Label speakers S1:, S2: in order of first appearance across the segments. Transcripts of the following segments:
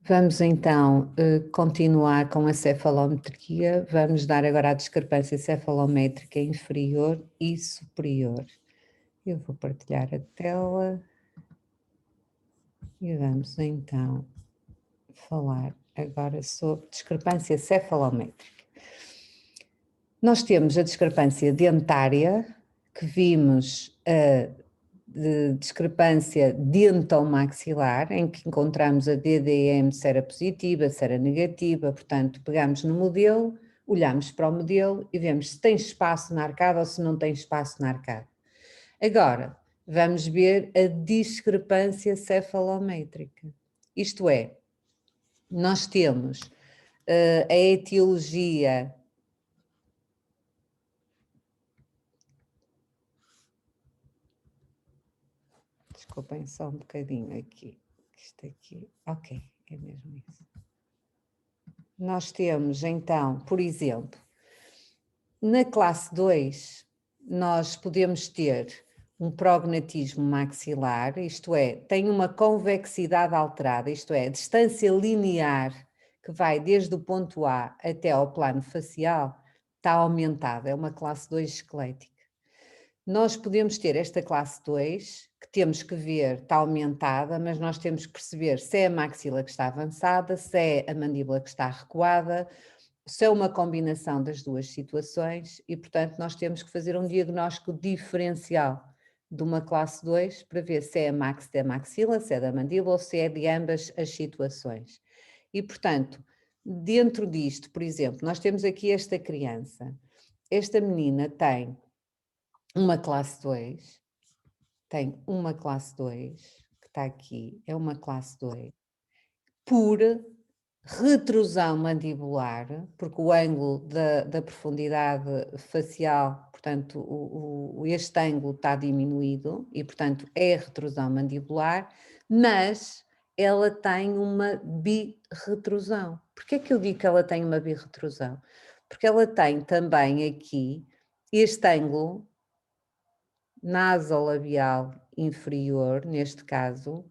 S1: Vamos então continuar com a cefalometria. Vamos dar agora a discrepância cefalométrica inferior e superior. Eu vou partilhar a tela e vamos então falar agora sobre discrepância cefalométrica. Nós temos a discrepância dentária, que vimos a de discrepância dentomaxilar, em que encontramos a DDM se era positiva, se era negativa, portanto, pegamos no modelo, olhamos para o modelo e vemos se tem espaço na arcada ou se não tem espaço na arcada. Agora, vamos ver a discrepância cefalométrica. Isto é, nós temos a etiologia. Desculpem só um bocadinho aqui. Isto aqui, ok, é mesmo isso. Nós temos então, por exemplo, na classe 2, nós podemos ter um prognatismo maxilar, isto é, tem uma convexidade alterada, isto é, a distância linear que vai desde o ponto A até ao plano facial está aumentada, é uma classe 2 esquelética. Nós podemos ter esta classe 2, que temos que ver, está aumentada, mas nós temos que perceber se é a maxila que está avançada, se é a mandíbula que está recuada, se é uma combinação das duas situações e, portanto, nós temos que fazer um diagnóstico diferencial de uma classe 2 para ver se é a max da maxila, se é da mandíbula ou se é de ambas as situações. E, portanto, dentro disto, por exemplo, nós temos aqui esta criança. Esta menina tem uma classe 2, tem uma classe 2, que está aqui, é uma classe 2, por retrusão mandibular, porque o ângulo da profundidade facial, portanto, este ângulo está diminuído e, portanto, é retrusão mandibular, mas ela tem uma birretrusão. Porquê é que eu digo que ela tem uma birretrusão? Porque ela tem também aqui este ângulo nasolabial inferior, neste caso,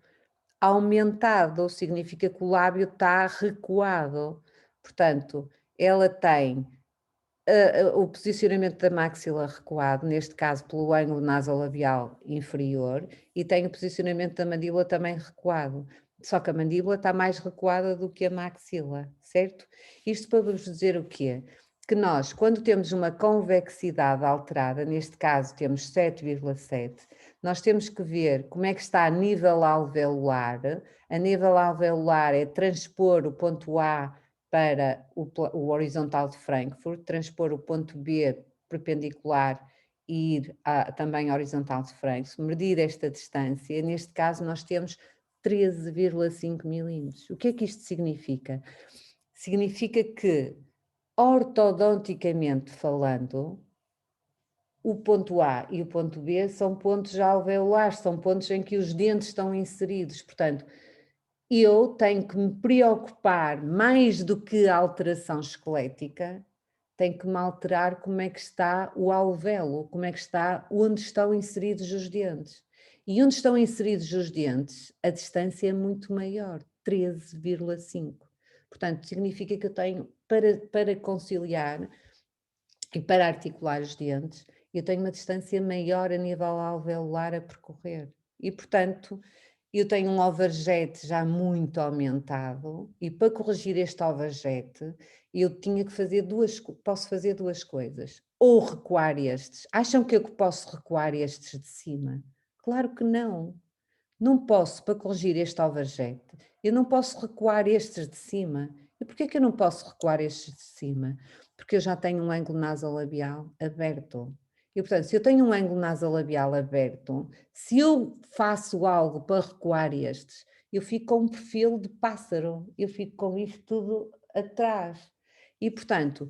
S1: aumentado, significa que o lábio está recuado. Portanto, ela tem o posicionamento da maxila recuado, neste caso pelo ângulo nasolabial inferior, e tem o posicionamento da mandíbula também recuado. Só que a mandíbula está mais recuada do que a maxila, certo? Isto para vos dizer o quê? Que nós, quando temos uma convexidade alterada, neste caso temos 7,7, nós temos que ver como é que está a nível alveolar. A nível alveolar é transpor o ponto A para o horizontal de Frankfurt, transpor o ponto B perpendicular e ir também horizontal de Frankfurt, medir esta distância. Neste caso nós temos 13,5 milímetros. O que é que isto significa? Significa que, ortodonticamente falando, o ponto A e o ponto B são pontos alveolares, são pontos em que os dentes estão inseridos. Portanto, eu tenho que me preocupar mais do que a alteração esquelética, tenho que me alterar como é que está o alvéolo, como é que está, onde estão inseridos os dentes. E onde estão inseridos os dentes, a distância é muito maior, 13,5. Portanto, significa que eu tenho, para conciliar e para articular os dentes, eu tenho uma distância maior a nível alveolar a percorrer. E, portanto, eu tenho um overjet já muito aumentado e para corrigir este overjet eu tinha que fazer posso fazer duas coisas. Ou recuar estes. Acham que eu posso recuar estes de cima? Claro que não. Não posso, para corrigir este overjet, eu não posso recuar estes de cima. E porquê que eu não posso recuar estes de cima? Porque eu já tenho um ângulo nasolabial aberto. E, portanto, se eu tenho um ângulo nasolabial aberto, se eu faço algo para recuar estes, eu fico com um perfil de pássaro, eu fico com isto tudo atrás. E, portanto,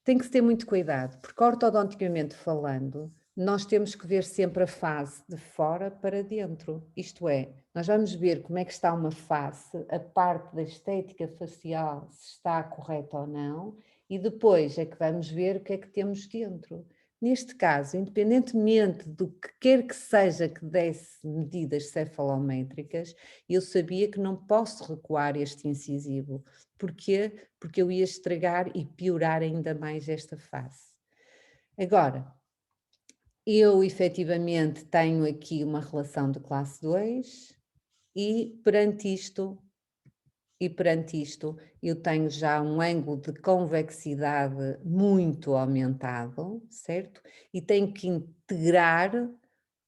S1: tem que se ter muito cuidado, porque ortodonticamente falando, nós temos que ver sempre a face de fora para dentro. Isto é, nós vamos ver como é que está uma face, a parte da estética facial, se está correta ou não, e depois é que vamos ver o que é que temos dentro. Neste caso, independentemente do que quer que seja que desse medidas cefalométricas, eu sabia que não posso recuar este incisivo. Porquê? Porque eu ia estragar e piorar ainda mais esta face. Agora, eu efetivamente tenho aqui uma relação de classe 2 e perante isto eu tenho já um ângulo de convexidade muito aumentado, certo? E tenho que integrar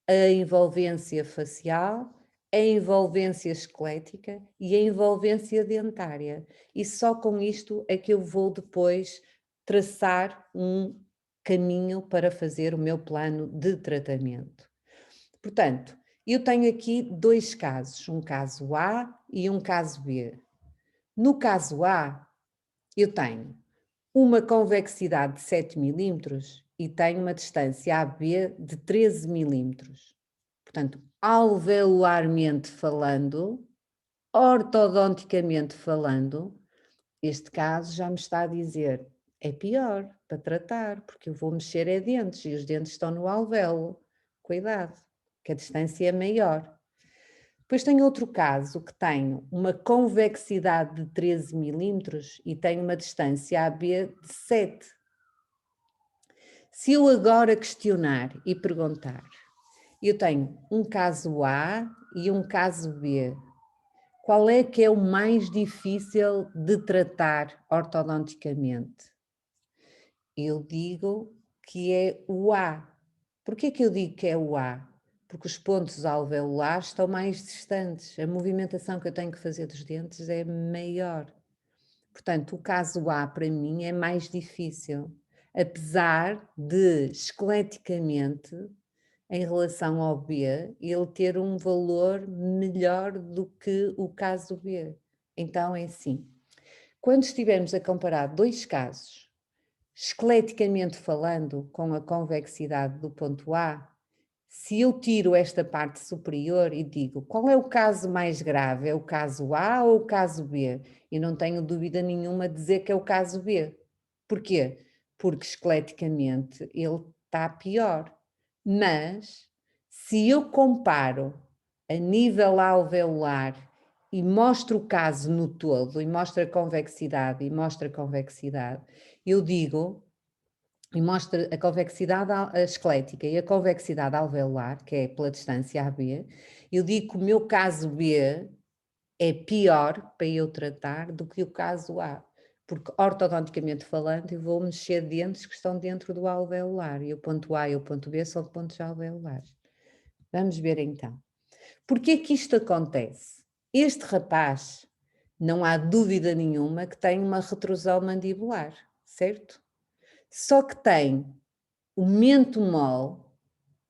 S1: a envolvência facial, a envolvência esquelética e a envolvência dentária. E só com isto é que eu vou depois traçar um caminho para fazer o meu plano de tratamento. Portanto, eu tenho aqui dois casos, um caso A e um caso B. No caso A, eu tenho uma convexidade de 7 milímetros e tenho uma distância AB de 13 milímetros. Portanto, alveolarmente falando, ortodonticamente falando, este caso já me está a dizer, é pior para tratar, porque eu vou mexer é dentes e os dentes estão no alvéolo. Cuidado, que a distância é maior. Depois tenho outro caso que tenho uma convexidade de 13 milímetros e tenho uma distância AB de 7. Se eu agora questionar e perguntar, eu tenho um caso A e um caso B, qual é que é o mais difícil de tratar ortodonticamente? Eu digo que é o A. Porquê que eu digo que é o A? Porque os pontos alveolares estão mais distantes, a movimentação que eu tenho que fazer dos dentes é maior. Portanto, o caso A para mim é mais difícil, apesar de esqueleticamente, em relação ao B, ele ter um valor melhor do que o caso B. Então é assim, quando estivermos a comparar dois casos, esqueleticamente falando, com a convexidade do ponto A, se eu tiro esta parte superior e digo qual é o caso mais grave, é o caso A ou o caso B? E não tenho dúvida nenhuma de dizer que é o caso B. Porquê? Porque esqueleticamente ele está pior. Mas se eu comparo a nível alveolar e mostro o caso no todo, e mostro a convexidade, eu digo e mostra a convexidade esquelética e a convexidade alveolar, que é pela distância AB, eu digo que o meu caso B é pior para eu tratar do que o caso A, porque ortodonticamente falando eu vou mexer dentes que estão dentro do alveolar e o ponto A e o ponto B são pontos alveolares. Vamos ver então. Porquê que isto acontece? Este rapaz, não há dúvida nenhuma que tem uma retrusão mandibular, certo? Só que tem o mento mole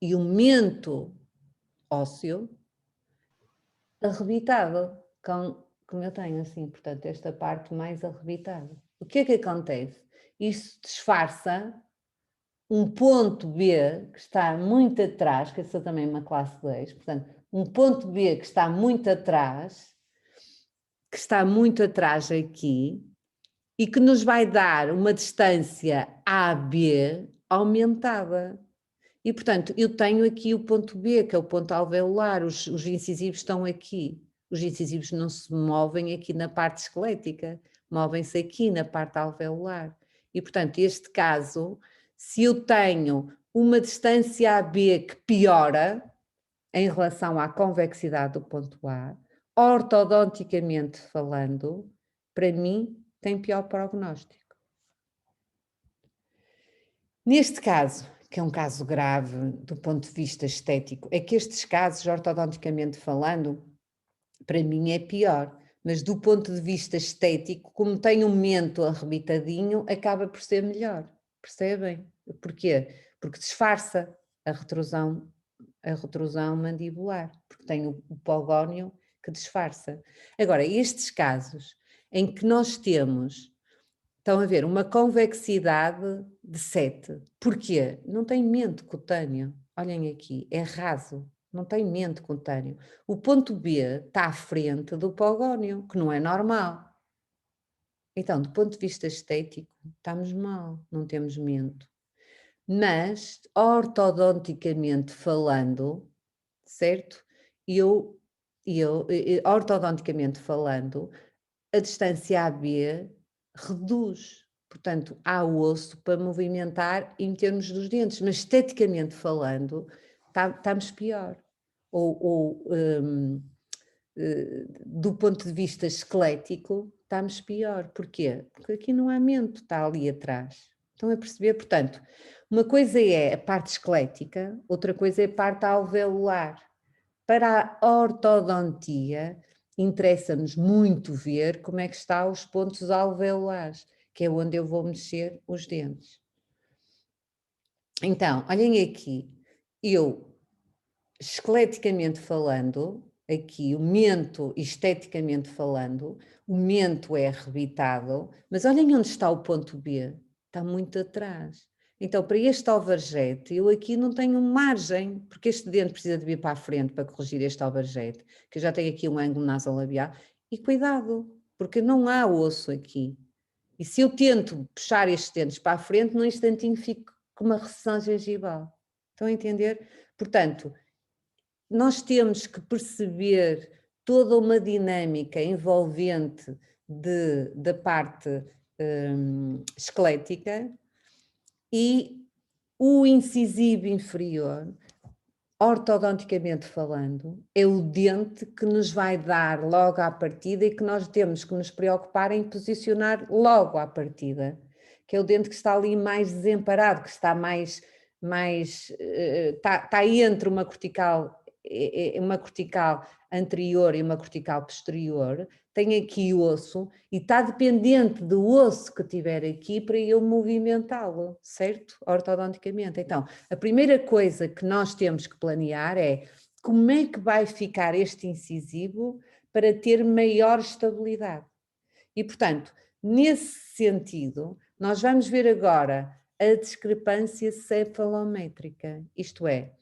S1: e o mento ósseo arrebitado, como eu tenho assim, portanto, esta parte mais arrebitada. O que é que acontece? Isto disfarça um ponto B que está muito atrás, que eu sou também uma classe 2, portanto, um ponto B que está muito atrás aqui, e que nos vai dar uma distância AB aumentada. E, portanto, eu tenho aqui o ponto B, que é o ponto alveolar, os incisivos estão aqui. Os incisivos não se movem aqui na parte esquelética, movem-se aqui na parte alveolar. E, portanto, este caso, se eu tenho uma distância AB que piora em relação à convexidade do ponto A, ortodonticamente falando, para mim, tem pior prognóstico. Neste caso, que é um caso grave do ponto de vista estético, é que estes casos, ortodonticamente falando, para mim é pior, mas do ponto de vista estético, como tem um mento arrebitadinho, acaba por ser melhor, percebem? Porquê? Porque disfarça a retrusão mandibular, porque tem o pogónio que disfarça. Agora, estes casos em que nós temos, estão a ver, uma convexidade de 7. Porquê? Não tem mento cutâneo. Olhem aqui, é raso, não tem mento cutâneo. O ponto B está à frente do pogónio, que não é normal. Então, do ponto de vista estético, estamos mal, não temos mento. Mas, ortodonticamente falando, certo? Ortodonticamente falando, a distância AB reduz. Portanto, há osso para movimentar em termos dos dentes, mas esteticamente falando, estamos pior. Do ponto de vista esquelético, estamos pior. Porquê? Porque aqui não há mento, está ali atrás. Estão a perceber? Portanto, uma coisa é a parte esquelética, outra coisa é a parte alveolar. Para a ortodontia, interessa-nos muito ver como é que estão os pontos alveolares, que é onde eu vou mexer os dentes. Então, olhem aqui, eu, esqueleticamente falando, aqui o mento, esteticamente falando, o mento é arrebitado, mas olhem onde está o ponto B, está muito atrás. Então, para este alvarjete, eu aqui não tenho margem, porque este dente precisa de vir para a frente para corrigir este alvarjete, que eu já tenho aqui um ângulo nasolabial, e cuidado, porque não há osso aqui. E se eu tento puxar estes dentes para a frente, num instantinho fico com uma recessão gengival. Estão a entender? Portanto, nós temos que perceber toda uma dinâmica envolvente da parte esquelética e o incisivo inferior, ortodonticamente falando, é o dente que nos vai dar logo à partida e que nós temos que nos preocupar em posicionar logo à partida, que é o dente que está ali mais desemparado, que está está entre uma cortical anterior e uma cortical posterior, tem aqui osso e está dependente do osso que tiver aqui para eu movimentá-lo, certo? Ortodonticamente. Então, a primeira coisa que nós temos que planear é como é que vai ficar este incisivo para ter maior estabilidade. E, portanto, nesse sentido, nós vamos ver agora a discrepância cefalométrica, isto é,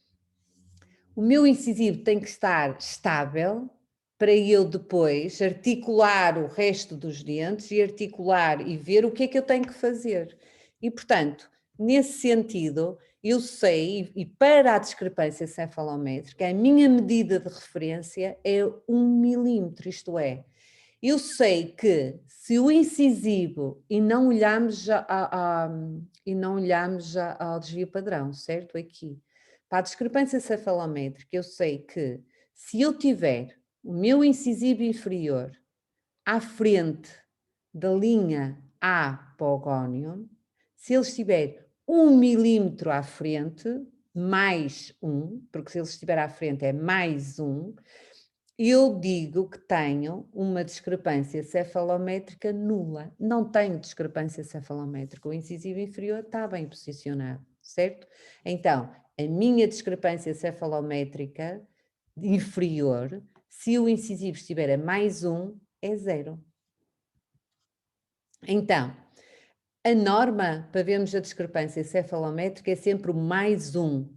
S1: o meu incisivo tem que estar estável para eu depois articular o resto dos dentes e articular e ver o que é que eu tenho que fazer. E, portanto, nesse sentido, eu sei, e para a discrepância cefalométrica, a minha medida de referência é 1 milímetro, isto é, eu sei que se o incisivo, e não olhamos já ao desvio padrão, certo? Aqui. Para a discrepância cefalométrica, eu sei que se eu tiver o meu incisivo inferior à frente da linha A para se ele estiver 1 milímetro à frente, mais 1, porque se ele estiver à frente é mais 1, eu digo que tenho uma discrepância cefalométrica nula. Não tenho discrepância cefalométrica. O incisivo inferior está bem posicionado, certo? Então, a minha discrepância cefalométrica inferior, se o incisivo estiver a mais 1, é 0. Então, a norma para vermos a discrepância cefalométrica é sempre o mais 1,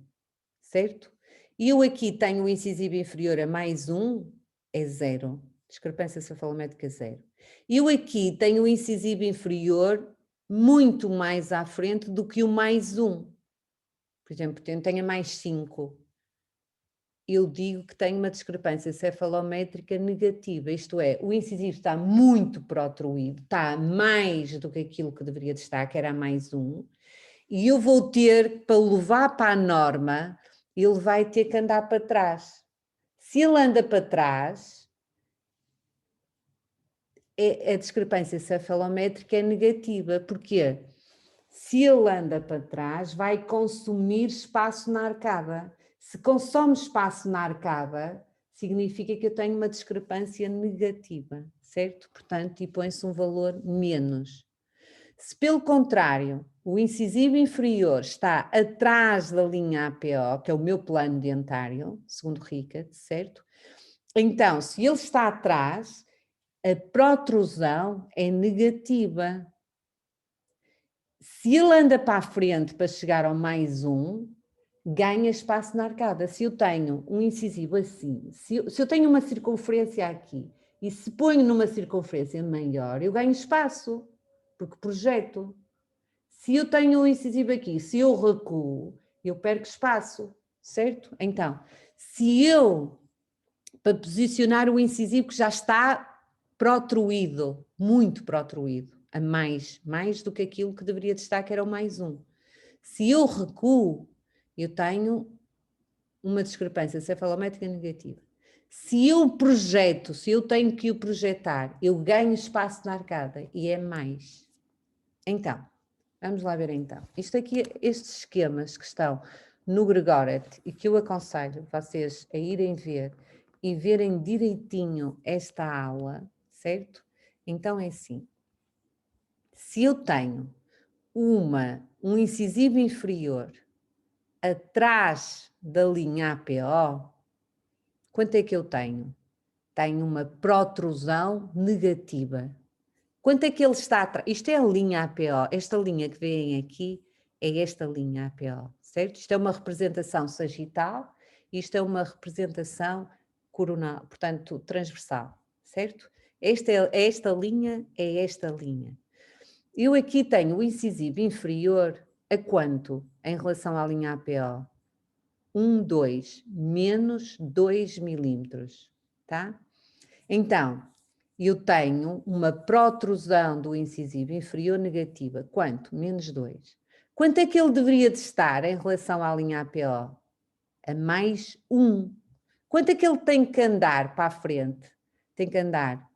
S1: certo? E eu aqui tenho o incisivo inferior a mais 1, é 0. Discrepância cefalométrica 0. E eu aqui tenho o incisivo inferior muito mais à frente do que o mais 1. Por exemplo, tenho a mais 5. Eu digo que tenho uma discrepância cefalométrica negativa, isto é, o incisivo está muito protruído, está mais do que aquilo que deveria de estar, que era mais 1, e eu vou ter, para o levar para a norma, ele vai ter que andar para trás. Se ele anda para trás, a discrepância cefalométrica é negativa. Porquê? Se ele anda para trás, vai consumir espaço na arcada. Se consome espaço na arcada, significa que eu tenho uma discrepância negativa, certo? Portanto, e põe-se um valor menos. Se, pelo contrário, o incisivo inferior está atrás da linha APO, que é o meu plano dentário, segundo Rickert, certo? Então, se ele está atrás, a protrusão é negativa. Se ele anda para a frente para chegar ao mais 1, ganha espaço na arcada. Se eu tenho um incisivo assim, se eu tenho uma circunferência aqui e se ponho numa circunferência maior, eu ganho espaço, porque projeto. Se eu tenho um incisivo aqui, se eu recuo, eu perco espaço, certo? Então, se eu, para posicionar o incisivo que já está protruído, muito protruído, a mais do que aquilo que deveria de estar, que era o mais um. Se eu recuo, eu tenho uma discrepância cefalométrica negativa. Se eu projeto, se eu tenho que o projetar, eu ganho espaço na arcada e é mais. Então, vamos lá ver então. Isto aqui, estes esquemas que estão no Gregoret e que eu aconselho vocês a irem ver e verem direitinho esta aula, certo? Então é assim. Se eu tenho um incisivo inferior atrás da linha APO, quanto é que eu tenho? Tenho uma protrusão negativa. Quanto é que ele está atrás? Isto é a linha APO. Esta linha que veem aqui é esta linha APO, certo? Isto é uma representação sagital, isto é uma representação coronal, portanto, transversal, certo? Esta linha é esta linha. Eu aqui tenho o incisivo inferior a quanto em relação à linha APO? 1, 2, menos 2 milímetros, tá? Então, eu tenho uma protrusão do incisivo inferior negativa. Quanto? Menos 2. Quanto é que ele deveria de estar em relação à linha APO? A mais 1. Quanto é que ele tem que andar para a frente? Tem que andar.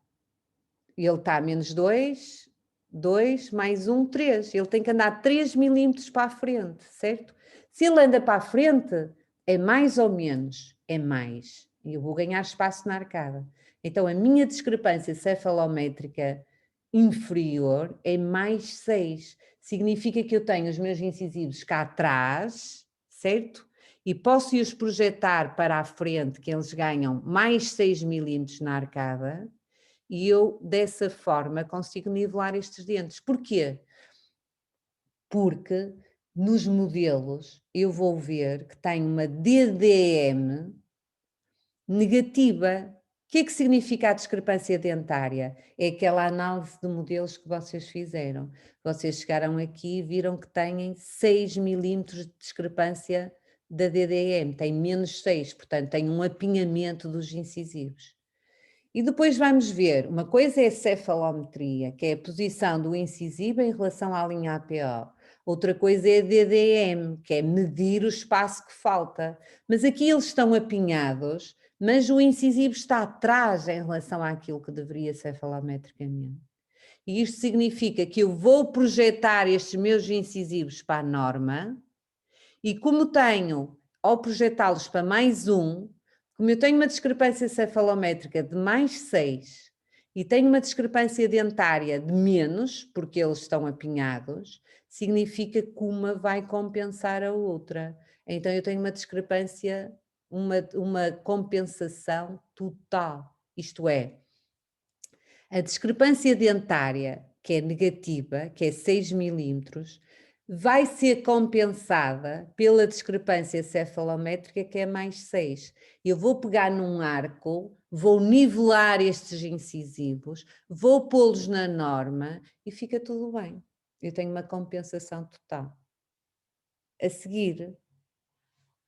S1: Ele está a menos 2, 2 mais 1, 3. Ele tem que andar 3 milímetros para a frente, certo? Se ele anda para a frente, é mais ou menos? É mais. E eu vou ganhar espaço na arcada. Então, a minha discrepância cefalométrica inferior é mais 6. Significa que eu tenho os meus incisivos cá atrás, certo? E posso-os projetar para a frente, que eles ganham mais 6 milímetros na arcada, e eu, dessa forma, consigo nivelar estes dentes. Porquê? Porque nos modelos eu vou ver que tem uma DDM negativa. O que é que significa a discrepância dentária? É aquela análise de modelos que vocês fizeram. Vocês chegaram aqui e viram que têm 6 milímetros de discrepância da DDM, tem menos 6, portanto tem um apinhamento dos incisivos. E depois vamos ver, uma coisa é a cefalometria, que é a posição do incisivo em relação à linha APO. Outra coisa é a DDM, que é medir o espaço que falta. Mas aqui eles estão apinhados, mas o incisivo está atrás em relação àquilo que deveria cefalometricamente. E isto significa que eu vou projetar estes meus incisivos para a norma, e como tenho, ao projetá-los para mais 1, como eu tenho uma discrepância cefalométrica de mais 6 e tenho uma discrepância dentária de menos, porque eles estão apinhados, significa que uma vai compensar a outra. Então eu tenho uma discrepância, uma compensação total. Isto é, a discrepância dentária, que é negativa, que é 6 milímetros, vai ser compensada pela discrepância cefalométrica, que é mais 6. Eu vou pegar num arco, vou nivelar estes incisivos, vou pô-los na norma e fica tudo bem. Eu tenho uma compensação total. A seguir,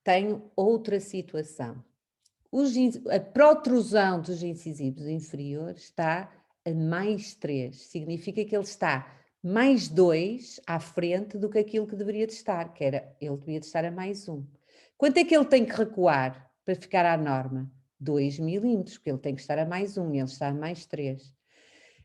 S1: tenho outra situação. A protrusão dos incisivos inferiores está a mais 3. Significa que ele está mais 2 à frente do que aquilo que deveria de estar, que era, ele deveria de estar a mais 1. Quanto é que ele tem que recuar para ficar à norma? 2 milímetros, porque ele tem que estar a mais 1 e ele está a mais 3.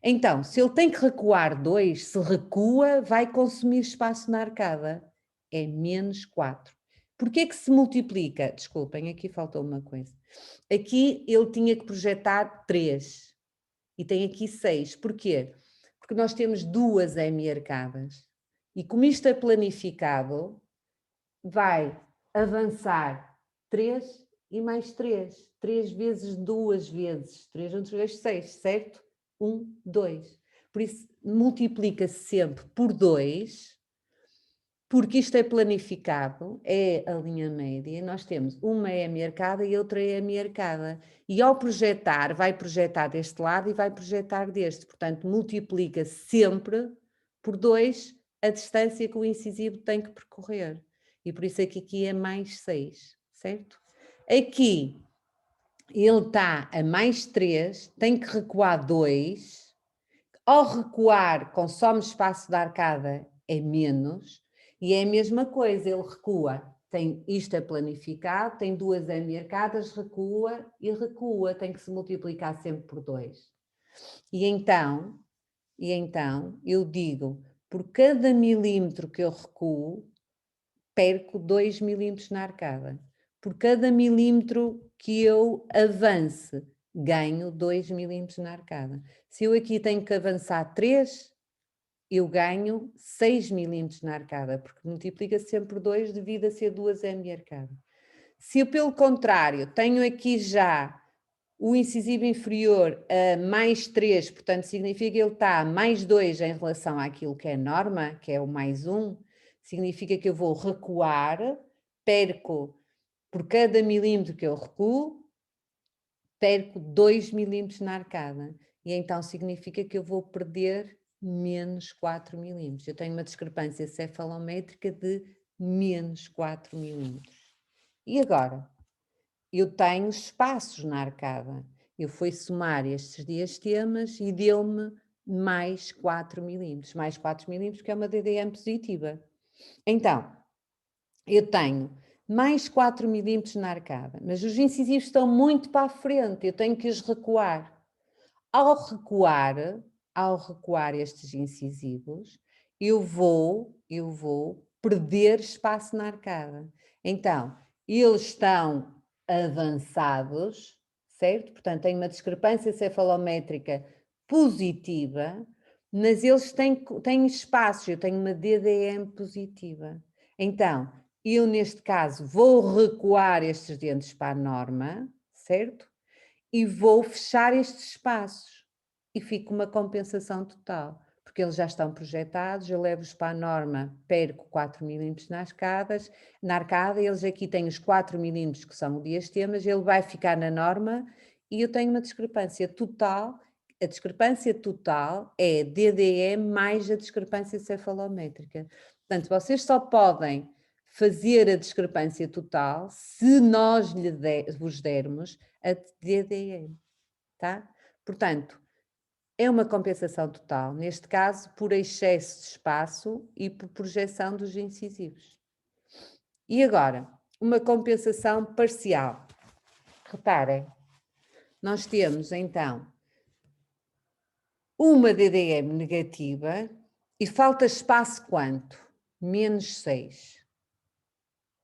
S1: Então, se ele tem que recuar 2, se recua, vai consumir espaço na arcada. É menos 4. Porquê é que se multiplica? Desculpem, aqui faltou uma coisa. Aqui ele tinha que projetar 3 e tem aqui 6. Porquê? Porque nós temos 2 hemiarcadas e como isto é planificado, vai avançar 3 e mais 3. 3 vezes 2 vezes 3 vezes 6, certo? 1, 2. Por isso, multiplica-se sempre por 2, porque isto é planificado, é a linha média, nós temos uma hemiarcada e outra hemiarcada. E ao projetar, vai projetar deste lado e vai projetar deste. Portanto, multiplica sempre por 2 a distância que o incisivo tem que percorrer. E por isso é que aqui é mais 6, certo? Aqui ele está a mais 3, tem que recuar 2. Ao recuar, consome espaço da arcada, é menos. E é a mesma coisa, ele recua. Isto é planificado, tem 2 arcadas, recua e recua. Tem que se multiplicar sempre por 2. E então eu digo, por cada milímetro que eu recuo, perco 2 milímetros na arcada. Por cada milímetro que eu avance, ganho 2 milímetros na arcada. Se eu aqui tenho que avançar 3, eu ganho 6 milímetros na arcada, porque multiplica sempre por 2 devido a ser 2 arcada. Se eu, pelo contrário, tenho aqui já o incisivo inferior a mais 3, portanto significa que ele está a mais 2 em relação àquilo que é norma, que é o mais 1, significa que eu vou recuar, perco por cada milímetro que eu recuo, perco 2 milímetros na arcada. E então significa que eu vou perder menos 4 milímetros. Eu tenho uma discrepância cefalométrica de menos 4 milímetros. E agora? Eu tenho espaços na arcada. Eu fui somar estes diastemas e deu-me mais 4 milímetros. Mais 4 milímetros, que é uma DDM positiva. Então, eu tenho mais 4 milímetros na arcada, mas os incisivos estão muito para a frente, eu tenho que os recuar. Ao recuar estes incisivos, eu vou perder espaço na arcada. Então, eles estão avançados, certo? Portanto, tem uma discrepância cefalométrica positiva, mas eles têm espaços, eu tenho uma DDM positiva. Então, eu neste caso vou recuar estes dentes para a norma, certo? E vou fechar estes espaços e fico uma compensação total, porque eles já estão projetados, eu levo-os para a norma, perco 4 milímetros na arcada, eles aqui têm os 4 milímetros que são o diastemas, ele vai ficar na norma e eu tenho uma discrepância total. A discrepância total é DDM mais a discrepância cefalométrica. Portanto, vocês só podem fazer a discrepância total se nós vos dermos a DDM, tá? Portanto, é uma compensação total, neste caso por excesso de espaço e por projeção dos incisivos. E agora, uma compensação parcial. Reparem, nós temos então uma DDM negativa e falta espaço quanto? Menos 6.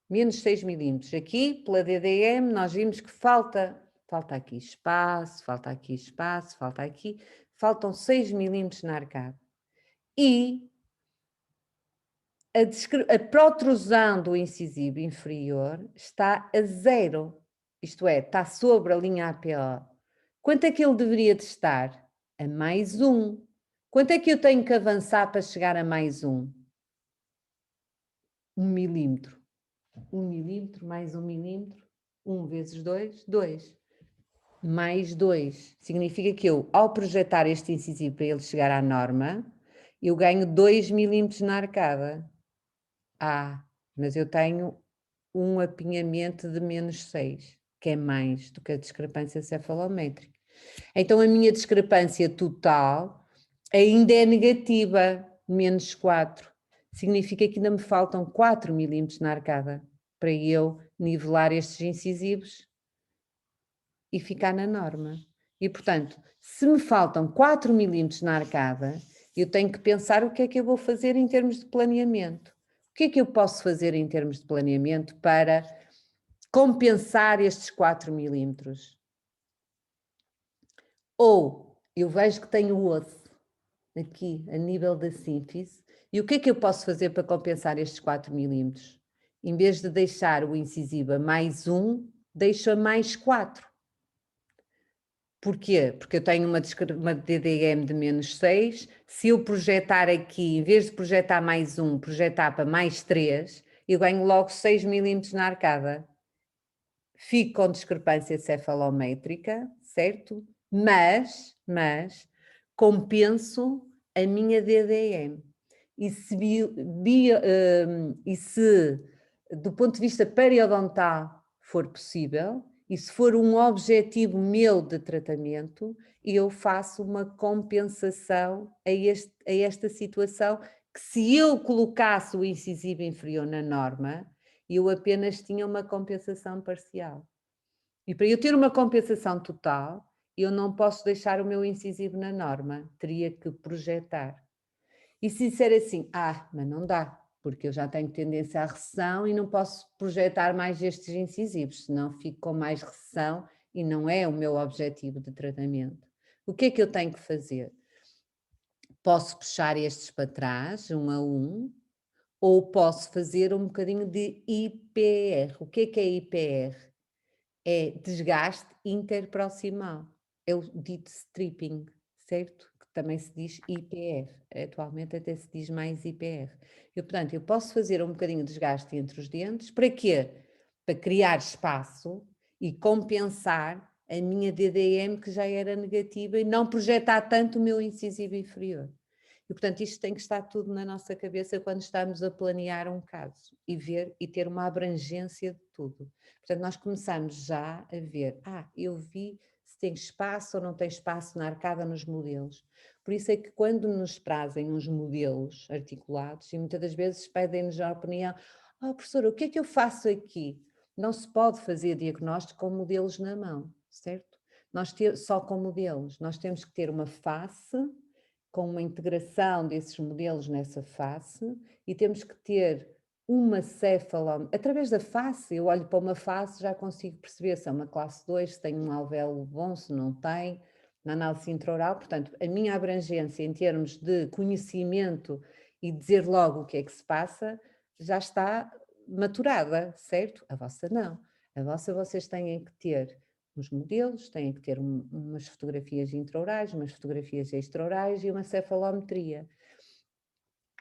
S1: Menos 6 milímetros. Aqui, pela DDM, nós vimos que falta aqui espaço, falta aqui espaço, falta aqui. Faltam 6 milímetros na arcada. E a protrusão do incisivo inferior está a 0. Isto é, está sobre a linha APO. Quanto é que ele deveria de estar? A mais 1. Quanto é que eu tenho que avançar para chegar a mais 1? 1 milímetro. 1 milímetro mais 1 milímetro. 1 vezes 2, 2. Mais 2. Significa que eu, ao projetar este incisivo para ele chegar à norma, eu ganho 2 milímetros na arcada. Mas eu tenho um apinhamento de menos 6, que é mais do que a discrepância cefalométrica. Então a minha discrepância total ainda é negativa, menos 4. Significa que ainda me faltam 4 milímetros na arcada para eu nivelar estes incisivos e ficar na norma. E, portanto, se me faltam 4 milímetros na arcada, eu tenho que pensar o que é que eu vou fazer em termos de planeamento. O que é que eu posso fazer em termos de planeamento para compensar estes 4 milímetros? Ou eu vejo que tenho osso aqui a nível da sínfise, e o que é que eu posso fazer para compensar estes 4 milímetros? Em vez de deixar o incisivo a mais 1, deixo a mais 4. Porquê? Porque eu tenho uma DDM de menos 6, se eu projetar aqui, em vez de projetar mais 1, projetar para mais 3, eu ganho logo 6 milímetros na arcada. Fico com discrepância cefalométrica, certo? Mas compenso a minha DDM. e se do ponto de vista periodontal for possível, e se for um objetivo meu de tratamento, eu faço uma compensação a esta situação, que se eu colocasse o incisivo inferior na norma, eu apenas tinha uma compensação parcial. E para eu ter uma compensação total, eu não posso deixar o meu incisivo na norma, teria que projetar. E se disser assim, mas não dá, porque eu já tenho tendência à recessão e não posso projetar mais estes incisivos, senão fico com mais recessão e não é o meu objetivo de tratamento. O que é que eu tenho que fazer? Posso puxar estes para trás, um a um, ou posso fazer um bocadinho de IPR. O que é IPR? É desgaste interproximal. É o dito stripping, certo? Que também se diz IPR. Atualmente até se diz mais IPR. Portanto, eu posso fazer um bocadinho de desgaste entre os dentes. Para quê? Para criar espaço e compensar a minha DDM, que já era negativa, e não projetar tanto o meu incisivo inferior. E, portanto, isto tem que estar tudo na nossa cabeça quando estamos a planear um caso e ver e ter uma abrangência de tudo. Portanto, nós começamos já a ver, eu vi se tem espaço ou não tem espaço na arcada nos modelos. Por isso é que quando nos trazem uns modelos articulados, e muitas das vezes pedem-nos a opinião, professora, o que é que eu faço aqui? Não se pode fazer diagnóstico com modelos na mão, certo? Só com modelos. Nós temos que ter uma face com uma integração desses modelos nessa face e temos que ter uma cefalometria. Através da face, eu olho para uma face, já consigo perceber se é uma classe 2, se tem um alvéolo bom, se não tem, na análise intraoral. Portanto, a minha abrangência em termos de conhecimento e dizer logo o que é que se passa, já está maturada, certo? A vossa não. A vossa vocês têm que ter os modelos, têm que ter umas fotografias intraorais, umas fotografias extraorais e uma cefalometria.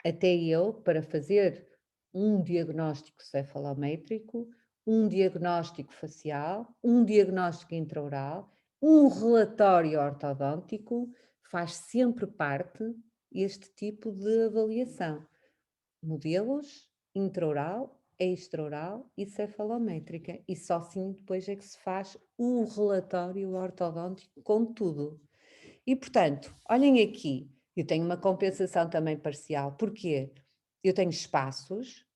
S1: Até eu, para fazer um diagnóstico cefalométrico, um diagnóstico facial, um diagnóstico intraoral, um relatório ortodôntico, faz sempre parte este tipo de avaliação. Modelos, intraoral, extraoral e cefalométrica. E só assim depois é que se faz o relatório ortodôntico com tudo. E, portanto, olhem aqui, eu tenho uma compensação também parcial. Porquê? Eu tenho espaços,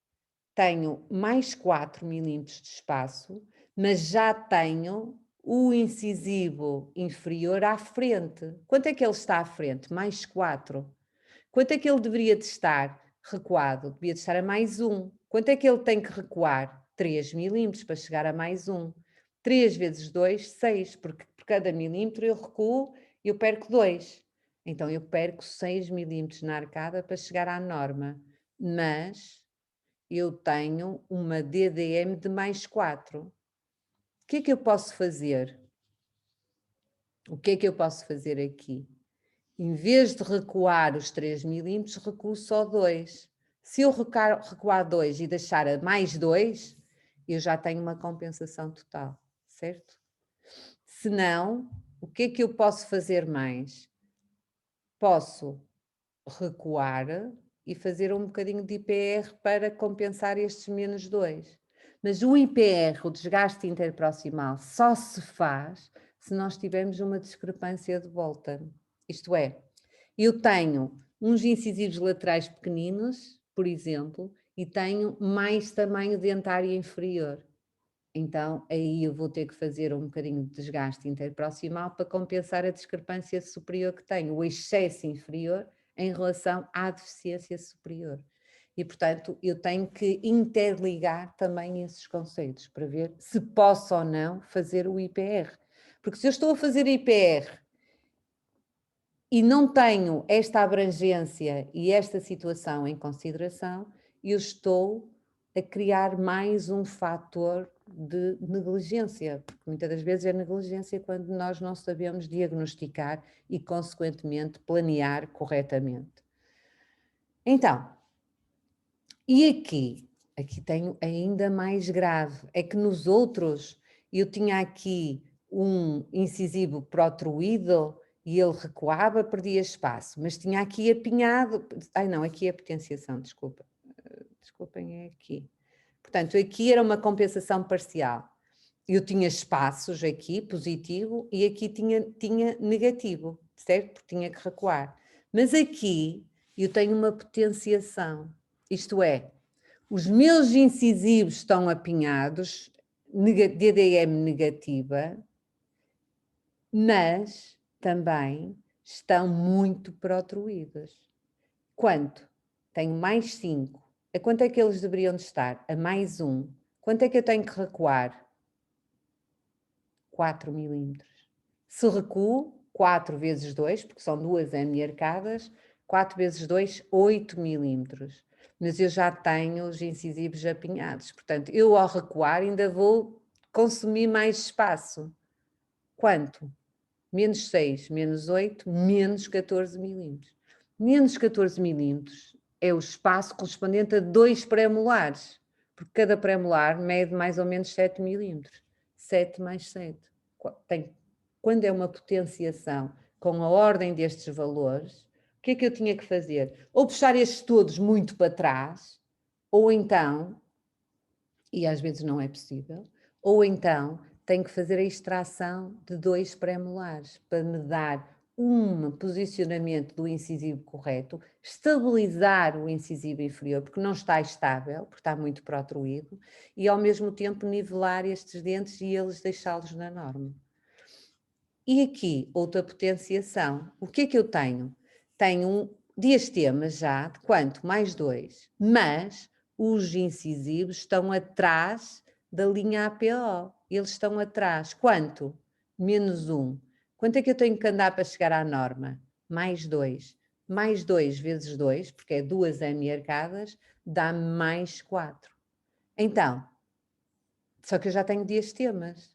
S1: tenho mais 4 milímetros de espaço, mas já tenho o incisivo inferior à frente. Quanto é que ele está à frente? Mais 4. Quanto é que ele deveria de estar recuado? Devia de estar a mais 1. Quanto é que ele tem que recuar? 3 milímetros para chegar a mais 1. 3 vezes 2, 6, porque por cada milímetro eu recuo, eu perco 2. Então eu perco 6 milímetros na arcada para chegar à norma. Mas eu tenho uma DDM de mais 4. O que é que eu posso fazer? O que é que eu posso fazer aqui? Em vez de recuar os 3 milímetros, recuo só 2. Se eu recuar 2 e deixar a mais 2, eu já tenho uma compensação total, certo? Se não, o que é que eu posso fazer mais? Posso recuar e fazer um bocadinho de IPR para compensar estes menos 2. Mas o IPR, o desgaste interproximal, só se faz se nós tivermos uma discrepância de Bolton. Isto é, eu tenho uns incisivos laterais pequeninos, por exemplo, e tenho mais tamanho dentário inferior. Então, aí eu vou ter que fazer um bocadinho de desgaste interproximal para compensar a discrepância superior que tenho, o excesso inferior em relação à deficiência superior. E, portanto, eu tenho que interligar também esses conceitos para ver se posso ou não fazer o IPR. Porque se eu estou a fazer IPR e não tenho esta abrangência e esta situação em consideração, eu estou a criar mais um fator de negligência, porque muitas das vezes é negligência quando nós não sabemos diagnosticar e, consequentemente, planear corretamente. Então, e aqui tenho ainda mais grave, é que nos outros eu tinha aqui um incisivo protruído e ele recuava, perdia espaço, mas tinha aqui apinhado, ai não, aqui é a potenciação, desculpem, é aqui. Portanto, aqui era uma compensação parcial. Eu tinha espaços aqui, positivo, e aqui tinha negativo, certo? Porque tinha que recuar. Mas aqui eu tenho uma potenciação, isto é, os meus incisivos estão apinhados, DDM negativa, mas também estão muito protruídos. Quanto? Tenho mais 5. A quanto é que eles deveriam de estar? A mais 1. Quanto é que eu tenho que recuar? 4 milímetros. Se recuo, 4 vezes 2, porque são 2 hemiarcadas, 4 vezes 2, 8 milímetros. Mas eu já tenho os incisivos apinhados. Portanto, eu ao recuar ainda vou consumir mais espaço. Quanto? Menos 6, menos 8, menos 14 milímetros. Menos 14 milímetros é o espaço correspondente a 2 pré-molares, porque cada pré-molar mede mais ou menos 7 milímetros. 7 mais 7. Quando é uma potenciação com a ordem destes valores, o que é que eu tinha que fazer? Ou puxar estes todos muito para trás, ou então, e às vezes não é possível, ou então tenho que fazer a extração de 2 pré-molares para me dar um posicionamento do incisivo correto, estabilizar o incisivo inferior, porque não está estável, porque está muito protruído, e ao mesmo tempo nivelar estes dentes e eles deixá-los na norma. E aqui, outra potenciação. O que é que eu tenho? Tenho diastemas já, de quanto? Mais 2. Mas os incisivos estão atrás da linha APO. Eles estão atrás. Quanto? Menos 1. Quanto é que eu tenho que andar para chegar à norma? Mais 2. Mais 2 vezes 2, porque é 2 hemiarcadas, dá-me mais 4. Então, só que eu já tenho diastemas.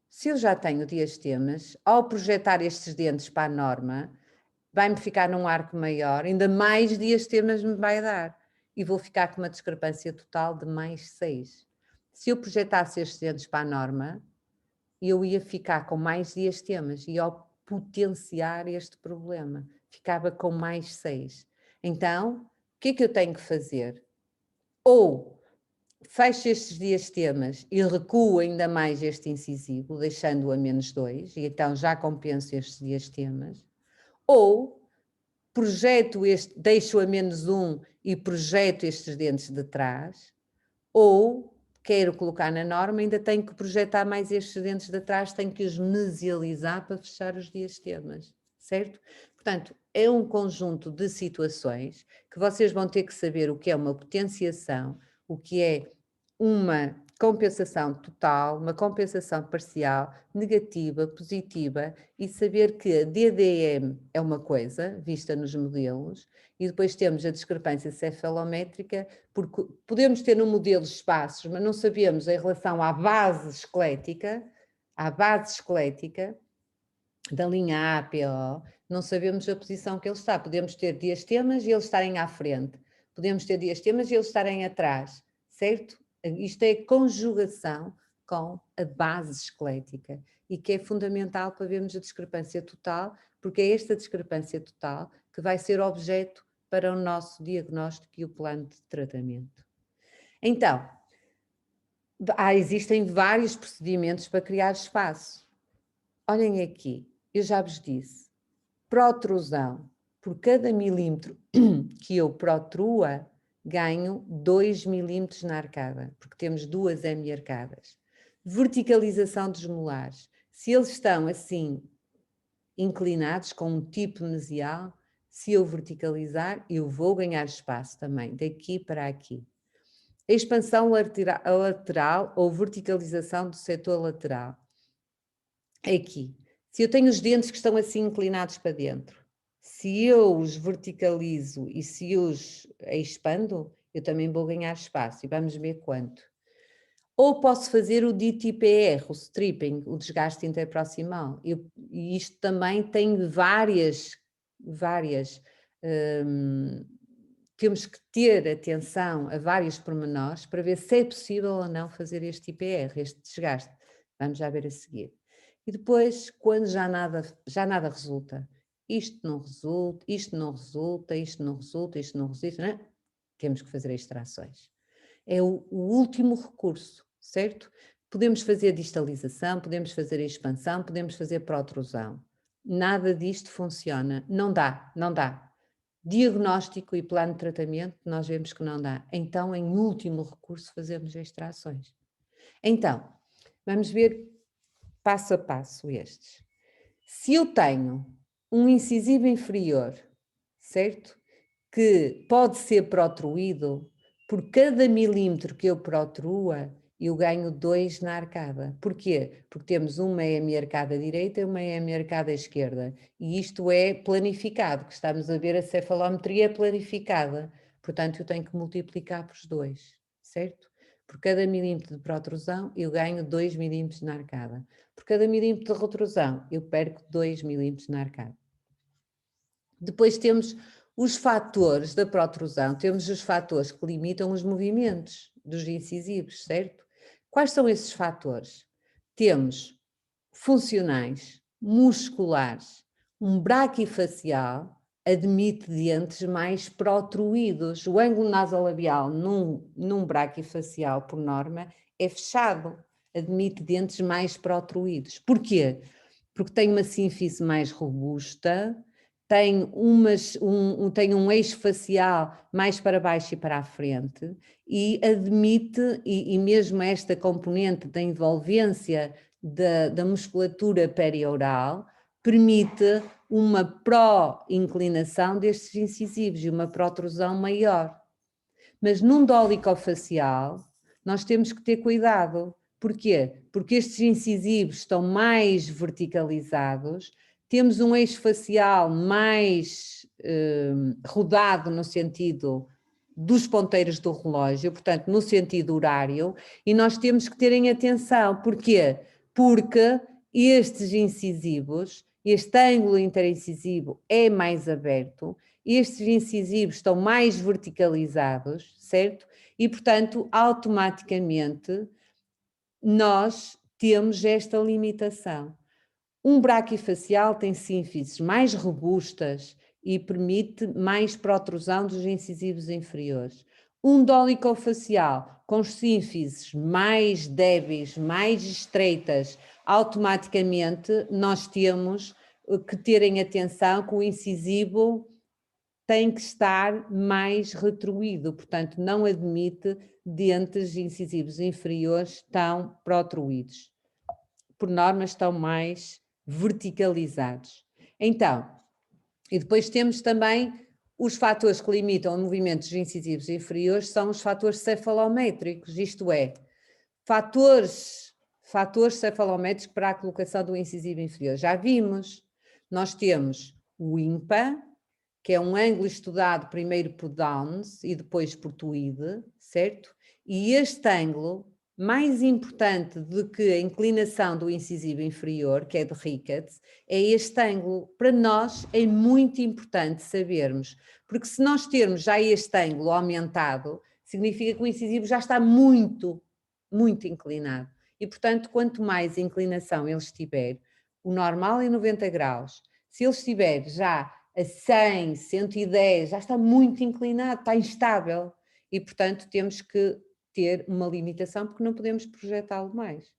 S1: Se eu já tenho diastemas, ao projetar estes dentes para a norma, vai-me ficar num arco maior, ainda mais diastemas me vai dar. E vou ficar com uma discrepância total de mais 6. Se eu projetasse estes dentes para a norma, eu ia ficar com mais diastemas e ao potenciar este problema, ficava com mais 6. Então, o que é que eu tenho que fazer? Ou fecho estes diastemas e recuo ainda mais este incisivo, deixando-o a menos 2, e então já compenso estes diastemas, ou projeto este, deixo a menos 1 e projeto estes dentes de trás, ou quero colocar na norma, ainda tenho que projetar mais estes dentes de trás, tenho que os mesializar para fechar os diastemas, certo? Portanto, é um conjunto de situações que vocês vão ter que saber o que é uma potenciação, o que é uma compensação total, uma compensação parcial, negativa, positiva, e saber que a DDM é uma coisa, vista nos modelos, e depois temos a discrepância cefalométrica, porque podemos ter no modelo espaços, mas não sabemos em relação à base esquelética da linha APO, não sabemos a posição que ele está. Podemos ter diastemas e eles estarem à frente, podemos ter diastemas e eles estarem atrás, certo? Isto é conjugação com a base esquelética e que é fundamental para vermos a discrepância total, porque é esta discrepância total que vai ser objeto para o nosso diagnóstico e o plano de tratamento. Então, existem vários procedimentos para criar espaço. Olhem aqui, eu já vos disse, protrusão. Por cada milímetro que eu protrua, ganho 2 milímetros na arcada, porque temos 2 hemiarcadas. Verticalização dos molares. Se eles estão assim, inclinados, com um tipo mesial, se eu verticalizar, eu vou ganhar espaço também, daqui para aqui. A expansão lateral ou verticalização do setor lateral. Aqui. Se eu tenho os dentes que estão assim inclinados para dentro, se eu os verticalizo e se os expando, eu também vou ganhar espaço e vamos ver quanto. Ou posso fazer o DTPR, o stripping, o desgaste interproximal. E isto também tem várias temos que ter atenção a vários pormenores para ver se é possível ou não fazer este IPR, este desgaste. Vamos já ver a seguir. E depois, quando já nada resulta, isto não resulta, isto não resulta, isto não resulta, isto não resulta, não é? Temos que fazer extrações. É o último recurso, certo? Podemos fazer distalização, podemos fazer expansão, podemos fazer protrusão. Nada disto funciona. Não dá, não dá. Diagnóstico e plano de tratamento, nós vemos que não dá. Então, em último recurso, fazemos extrações. Então, vamos ver passo a passo estes. Se eu tenho um incisivo inferior, certo? Que pode ser protruído, por cada milímetro que eu protrua, eu ganho 2 na arcada. Porquê? Porque temos uma hemiarcada direita e uma hemiarcada esquerda. E isto é planificado, que estamos a ver a cefalometria planificada. Portanto, eu tenho que multiplicar por 2, certo? Por cada milímetro de protrusão, eu ganho 2 milímetros na arcada. Por cada milímetro de retrusão, eu perco 2 milímetros na arcada. Depois temos os fatores da protrusão, temos os fatores que limitam os movimentos dos incisivos, certo? Quais são esses fatores? Temos funcionais, musculares, um braquifacial admite dentes mais protruídos. O ângulo nasolabial num braquifacial, por norma, é fechado, admite dentes mais protruídos. Porquê? Porque tem uma sínfise mais robusta, tem um eixo facial mais para baixo e para a frente e admite, e mesmo esta componente da envolvência da musculatura perioral, permite uma pró-inclinação destes incisivos e uma protrusão maior. Mas num dolicofacial, nós temos que ter cuidado. Porquê? Porque estes incisivos estão mais verticalizados, temos um eixo facial mais rodado no sentido dos ponteiros do relógio, portanto, no sentido horário, e nós temos que ter em atenção. Porquê? Porque estes incisivos, este ângulo interincisivo é mais aberto, estes incisivos estão mais verticalizados, certo? E, portanto, automaticamente, nós temos esta limitação. Um braquifacial tem sínfises mais robustas e permite mais protrusão dos incisivos inferiores. Um dolicofacial com sínfises mais débeis, mais estreitas, automaticamente nós temos que ter em atenção que o incisivo tem que estar mais retruído, portanto não admite dentes incisivos inferiores tão protruídos. Por norma estão mais verticalizados. Então, e depois temos também os fatores que limitam o movimento dos incisivos inferiores, são os fatores cefalométricos, isto é, fatores cefalométricos para a colocação do incisivo inferior. Já vimos, nós temos o IMPA, que é um ângulo estudado primeiro por Downes e depois por Tweed, certo? E este ângulo, mais importante do que a inclinação do incisivo inferior, que é de Ricketts, é este ângulo. Para nós é muito importante sabermos, porque se nós termos já este ângulo aumentado, significa que o incisivo já está muito, muito inclinado. E, portanto, quanto mais inclinação ele estiver, o normal é 90 graus. Se ele estiver já a 100, 110, já está muito inclinado, está instável. E, portanto, temos que ter uma limitação porque não podemos projetá-lo mais.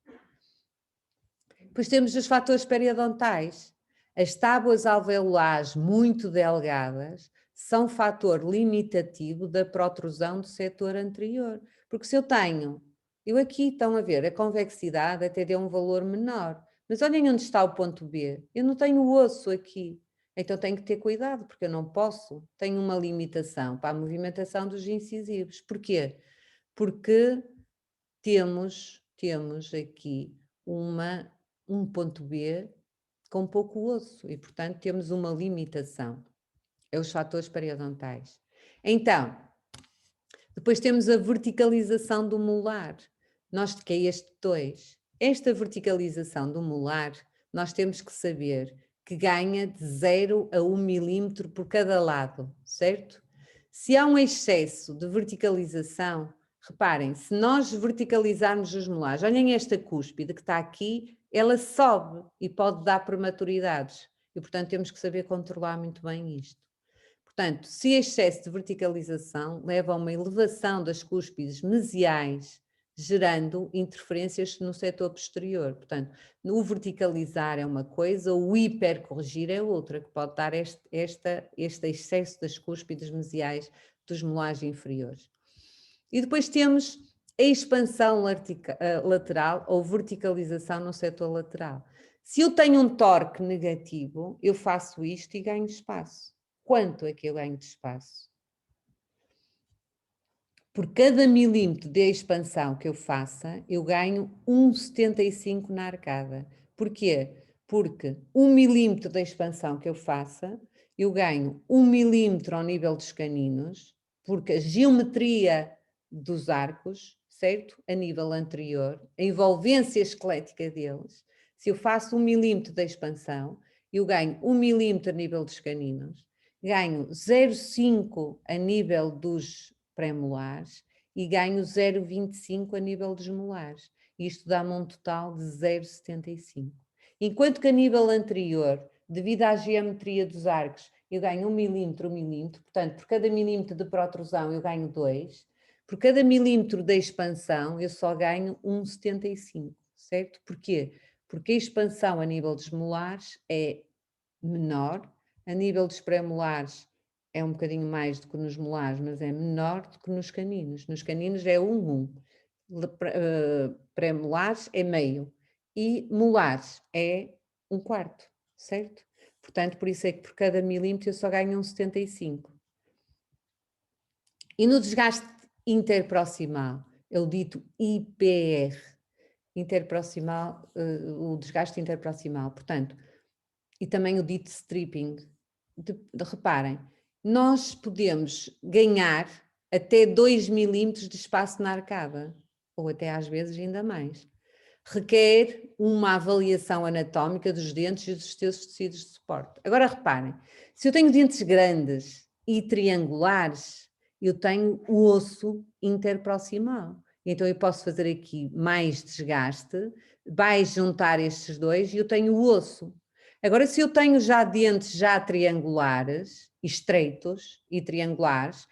S1: Depois temos os fatores periodontais. As tábuas alveolares muito delgadas são fator limitativo da protrusão do setor anterior. Porque se eu aqui estão a ver, a convexidade até deu um valor menor, mas olhem onde está o ponto B, eu não tenho osso aqui. Então tenho que ter cuidado, porque eu não posso, tenho uma limitação para a movimentação dos incisivos. Porquê? Porque temos aqui um ponto B com pouco osso e, portanto, temos uma limitação. É os fatores periodontais. Então, depois temos a verticalização do molar, que é este 2. Esta verticalização do molar, nós temos que saber que ganha de 0 a 1 milímetro por cada lado, certo? Se há um excesso de verticalização, reparem, se nós verticalizarmos os molares, olhem esta cúspide que está aqui, ela sobe e pode dar prematuridades. e, portanto, temos que saber controlar muito bem isto. Portanto, se excesso de verticalização leva a uma elevação das cúspides mesiais, gerando interferências no setor posterior. Portanto, o verticalizar é uma coisa, o hipercorrigir é outra, que pode dar este excesso das cúspides mesiais dos molares inferiores. E depois temos a expansão lateral ou verticalização no setor lateral. Se eu tenho um torque negativo, eu faço isto e ganho espaço. Quanto é que eu ganho de espaço? Por cada milímetro de expansão que eu faça, eu ganho 1,75 na arcada. Porquê? Porque 1 milímetro de expansão que eu faça, eu ganho 1 milímetro ao nível dos caninos, porque a geometria dos arcos, certo? A nível anterior, a envolvência esquelética deles, se eu faço 1 milímetro de expansão, eu ganho 1 milímetro a nível dos caninos, ganho 0,5 a nível dos pré-molares e ganho 0,25 a nível dos molares. Isto dá-me um total de 0,75. Enquanto que a nível anterior, devido à geometria dos arcos, eu ganho 1 milímetro, 1 milímetro, portanto, por cada milímetro de protrusão eu ganho 2, por cada milímetro de expansão eu só ganho 1,75, certo? Porquê? Porque a expansão a nível dos molares é menor, a nível dos pré-molares é um bocadinho mais do que nos molares, mas é menor do que nos caninos. Nos caninos é 1. Pré-molares é meio e molares é 1/4, certo? Portanto, por isso é que por cada milímetro eu só ganho 1,75. E no desgaste interproximal, é o dito IPR, interproximal, o desgaste interproximal, portanto, e também o dito stripping. Reparem, nós podemos ganhar até 2 milímetros de espaço na arcada, ou até às vezes ainda mais. Requer uma avaliação anatómica dos dentes e dos seus tecidos de suporte. Agora reparem, se eu tenho dentes grandes e triangulares, eu tenho o osso interproximal. Então eu posso fazer aqui mais desgaste, vai juntar estes dois e eu tenho o osso. Agora, se eu tenho já dentes já triangulares, estreitos e triangulares,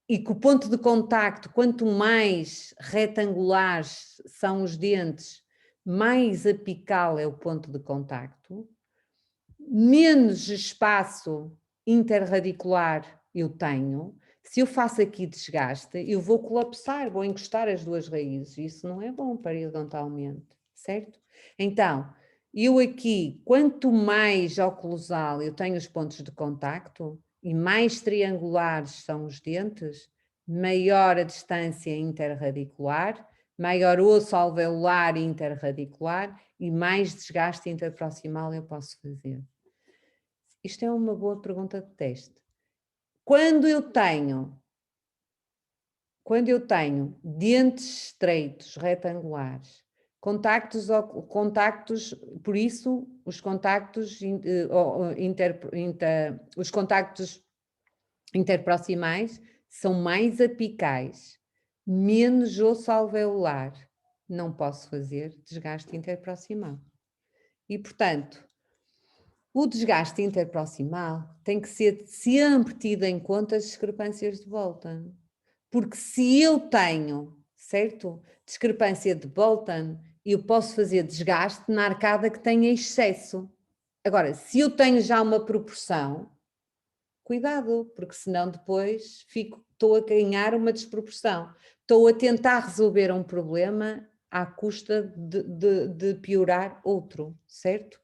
S1: e que o ponto de contacto, quanto mais retangulares são os dentes, mais apical é o ponto de contacto, menos espaço interradicular eu tenho. Se eu faço aqui desgaste, eu vou colapsar, vou encostar as duas raízes. Isso não é bom periodontalmente, certo? Então, eu aqui, quanto mais oclusal eu tenho os pontos de contacto e mais triangulares são os dentes, maior a distância interradicular, maior osso alveolar interradicular e mais desgaste interproximal eu posso fazer. Isto é uma boa pergunta de teste. Quando eu tenho dentes estreitos, retangulares, contactos, por isso os contactos, os contactos interproximais são mais apicais, menos osso alveolar. Não posso fazer desgaste interproximal. E, portanto, o desgaste interproximal tem que ser sempre tido em conta as discrepâncias de Bolton. Porque se eu tenho, certo, discrepância de Bolton, eu posso fazer desgaste na arcada que tem excesso. Agora, se eu tenho já uma proporção, cuidado, porque senão depois estou a ganhar uma desproporção. Estou a tentar resolver um problema à custa de piorar outro, certo?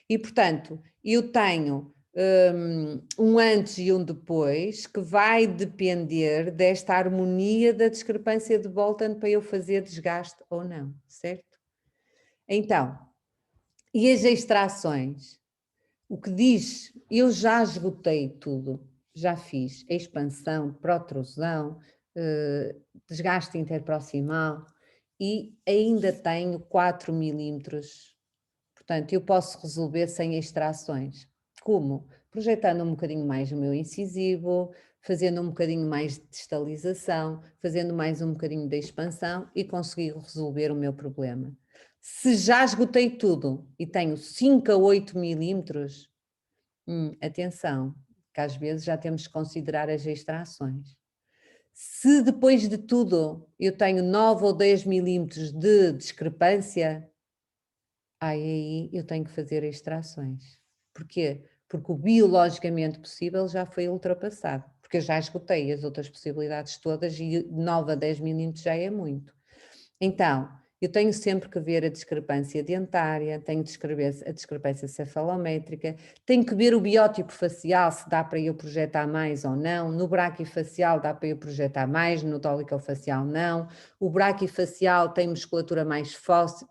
S1: E, portanto, eu tenho um antes e um depois que vai depender desta harmonia da discrepância de Bolton para eu fazer desgaste ou não, certo? Então, e as extrações? O que diz, eu já esgotei tudo, já fiz expansão, protrusão, desgaste interproximal e ainda tenho 4 milímetros. Portanto, eu posso resolver sem extrações. Como? Projetando um bocadinho mais o meu incisivo, fazendo um bocadinho mais de distalização, fazendo mais um bocadinho de expansão e conseguir resolver o meu problema. Se já esgotei tudo e tenho 5 a 8 milímetros, Atenção, que às vezes já temos que considerar as extrações. Se depois de tudo eu tenho 9 ou 10 milímetros de discrepância, aí eu tenho que fazer extrações. Porquê? Porque o biologicamente possível já foi ultrapassado, porque eu já esgotei as outras possibilidades todas e 9 a 10 milímetros já é muito. Então, eu tenho sempre que ver a discrepância dentária, tenho que descrever a discrepância cefalométrica, tenho que ver o biótipo facial, se dá para eu projetar mais ou não, no braquifacial dá para eu projetar mais, no dolicofacial não, o braquifacial tem musculatura mais forte,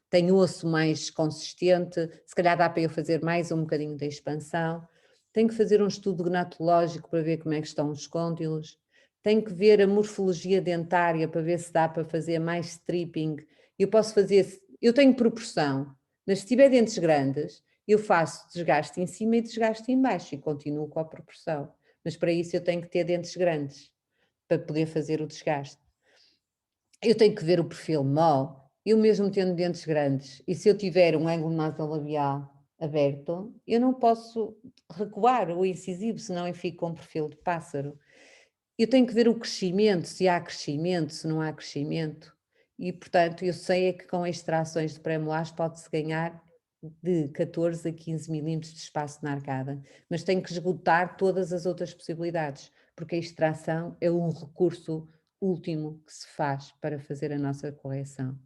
S1: tem osso mais consistente, se calhar dá para eu fazer mais um bocadinho de expansão, tenho que fazer um estudo gnatológico para ver como é que estão os côndilos, tenho que ver a morfologia dentária para ver se dá para fazer mais stripping. Eu posso fazer, eu tenho proporção, mas se tiver dentes grandes, eu faço desgaste em cima e desgaste em baixo e continuo com a proporção. Mas para isso eu tenho que ter dentes grandes, para poder fazer o desgaste. Eu tenho que ver o perfil mole, eu mesmo tendo dentes grandes, e se eu tiver um ângulo nasolabial aberto, eu não posso recuar o incisivo, senão eu fico com um perfil de pássaro. Eu tenho que ver o crescimento, se há crescimento, se não há crescimento. E, portanto, eu sei é que com extrações de pré-molares pode-se ganhar de 14 a 15 milímetros de espaço na arcada, mas tenho que esgotar todas as outras possibilidades, porque a extração é um recurso último que se faz para fazer a nossa correção.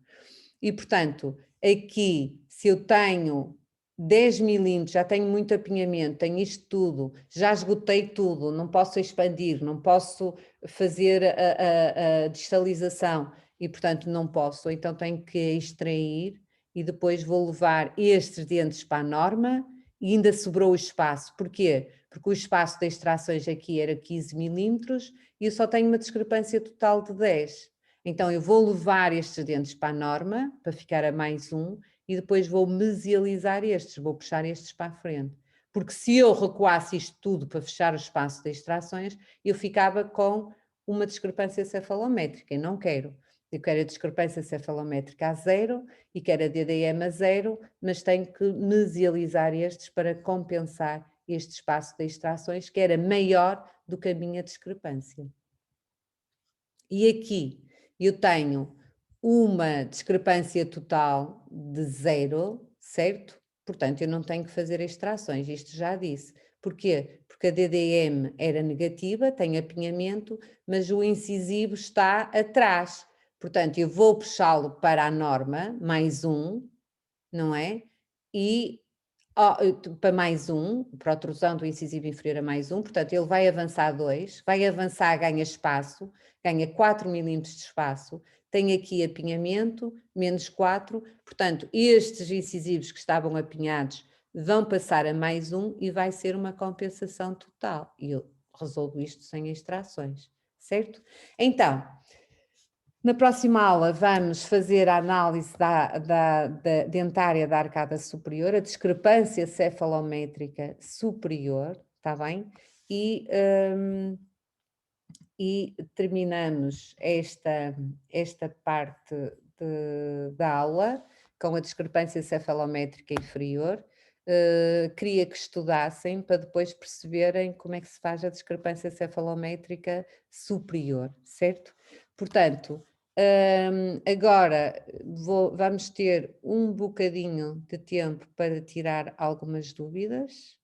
S1: E, portanto, aqui, se eu tenho 10 milímetros, já tenho muito apinhamento, tenho isto tudo, já esgotei tudo, não posso expandir, não posso fazer a distalização e, portanto, não posso, então tenho que extrair e depois vou levar estes dentes para a norma e ainda sobrou o espaço. Porquê? Porque o espaço de extrações aqui era 15 milímetros e eu só tenho uma discrepância total de 10. Então eu vou levar estes dentes para a norma, para ficar a mais um, e depois vou mesializar estes, vou puxar estes para a frente. Porque se eu recuasse isto tudo para fechar o espaço de extrações, eu ficava com uma discrepância cefalométrica, e não quero. Eu quero a discrepância cefalométrica a 0 e quero a DDM a 0, mas tenho que mesializar estes para compensar este espaço de extrações, que era maior do que a minha discrepância. E aqui eu tenho uma discrepância total de 0, certo? Portanto, eu não tenho que fazer extrações, isto já disse. Porquê? Porque a DDM era negativa, tem apinhamento, mas o incisivo está atrás. Portanto, eu vou puxá-lo para a norma, mais um, não é? E para mais um, protrusão do incisivo inferior a mais um, portanto ele vai avançar 2, vai avançar, ganha espaço, ganha 4 milímetros de espaço, tem aqui apinhamento, menos 4, portanto estes incisivos que estavam apinhados vão passar a mais um e vai ser uma compensação total. E eu resolvo isto sem extrações, certo? Então, na próxima aula vamos fazer a análise da dentária da arcada superior, a discrepância cefalométrica superior, está bem? E terminamos esta parte da aula com a discrepância cefalométrica inferior. Queria que estudassem para depois perceberem como é que se faz a discrepância cefalométrica superior, certo? Portanto, agora vamos ter um bocadinho de tempo para tirar algumas dúvidas.